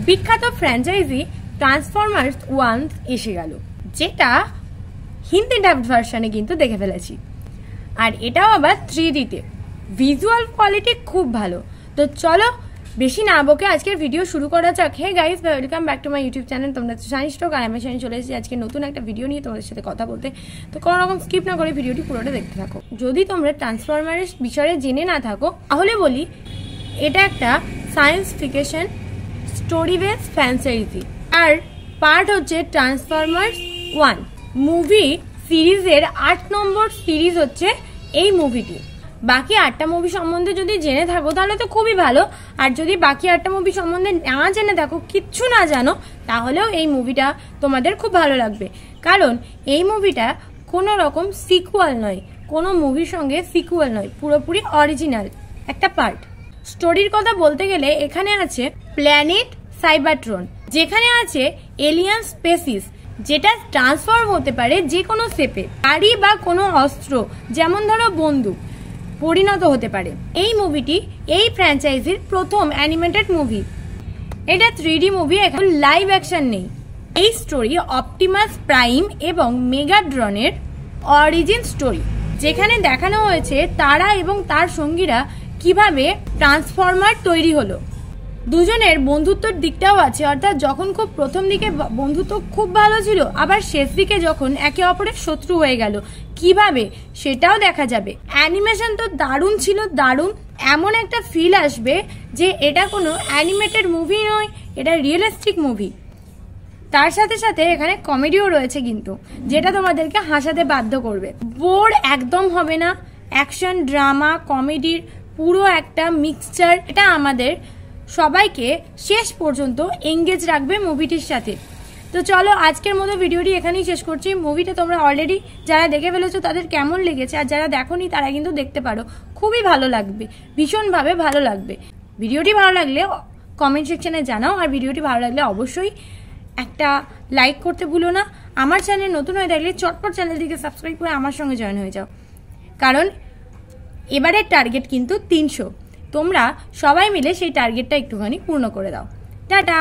বিখ্যাত franchise Transformers 1 এসে গেল, যেটা হিন্দি ডাবড ভার্সনে কিন্তু দেখে ফেলেছি। আর এটাও আবার 3D-তে, ভিজুয়াল কোয়ালিটি খুব ভালো। তো চলো বেশি না বকে আজকের ভিডিও শুরু করা যাক। Hey guys, welcome back to my YouTube channel. তোমরা তো শাইনি স্টক, আর আমি শাইনি চলে এসেছি আজকে নতুন একটা ভিডিও নিয়ে তোমাদের সাথে কথা বলতে। তো কোনো রকম স্কিপ না করে ভিডিওটি পুরোটা দেখতে থাকো। যদি তোমরা ট্রান্সফরমারের বিষয়ে জেনে না থাকো তাহলে বলি, এটা একটা science fiction story base franchise, আর পার্ট হচ্ছে ট্রান্সফরমার্স 1 মুভি সিরিজের 8 নম্বর সিরিজ হচ্ছে এই মুভিটি। বাকি 8টা মুভি সম্বন্ধে যদি জেনে থাকো তাহলে তো খুবই ভালো, আর যদি বাকি 8টা মুভি সম্বন্ধে না জেনে থাকো, কিচ্ছু না জানো, তাহলেও এই মুভিটা তোমাদের খুব ভালো লাগবে। কারণ এই মুভিটা কোনো রকম সিকুয়াল নয়, কোনো মুভির সঙ্গে সিকুয়াল নয়, পুরোপুরি অরিজিনাল একটা পার্ট। স্টোরির কথা বলতে গেলে এখানে আছে প্ল্যানেট সাইবারট্রন, যেখানে আছে এলিয়ান স্পেসিস, যেটা ট্রান্সফর্ম হতে পারে যে কোনো শেপে, গাড়ি বা কোনো অস্ত্র, যেমন ধরো বন্দুক, পরিণত হতে পারে। এই মুভিটি এই ফ্র্যাঞ্চাইজির প্রথম অ্যানিমেটেড মুভি। এটা 3D মুভি, এখন লাইভ অ্যাকশন নেই। এই স্টোরি অপটিমাস প্রাইম এবং মেগাট্রনের অরিজিন স্টোরি, যেখানে দেখানো হয়েছে তারা এবং তার সঙ্গীরা কিভাবে ট্রান্সফরমার তৈরি হলো। দুজনের বন্ধুত্বর দিকটাও আছে, অর্থাৎ যখন খুব প্রথম দিকে বন্ধুত্ব খুব ভালো ছিল, আবার শেষ দিকে যখন একে অপরের শত্রু হয়ে গেল, কিভাবে সেটাও দেখা যাবে। অ্যানিমেশন তো দারুণ ছিল, দারুণ। এমন একটা ফিল আসবে যে এটা কোনো অ্যানিমেটেড মুভি নয়, এটা রিয়েলিস্টিক মুভি। তার সাথে সাথে এখানে কমেডিও রয়েছে কিন্তু, যেটা তোমাদেরকে হাসাতে বাধ্য করবে। বোর একদম হবে না, অ্যাকশন, ড্রামা, কমেডির পুরো একটা মিক্সচার। এটা আমাদের সবাইকে শেষ পর্যন্ত এঙ্গেজ রাখবে মুভিটির সাথে। তো চলো আজকের মতো ভিডিওটি এখানেই শেষ করছি। মুভিটা তোমরা অলরেডি যারা দেখে ফেলেছো তাদের কেমন লেগেছে, আর যারা দেখোনি তারা কিন্তু দেখতে পারো, খুবই ভালো লাগবে, ভীষণভাবে ভালো লাগবে। ভিডিওটি ভালো লাগলে কমেন্ট সেকশনে জানাও, আর ভিডিওটি ভালো লাগলে অবশ্যই একটা লাইক করতে ভুলো না। আমার চ্যানেল নতুন হয়ে থাকলে চটপট চ্যানেলটিকে সাবস্ক্রাইব করে আমার সঙ্গে জয়েন হয়ে যাও, কারণ এবারের টার্গেট কিন্তু 300। তোমরা সবাই মিলে সেই টার্গেটটা একটুখানি পূর্ণ করে দাও। টাটা।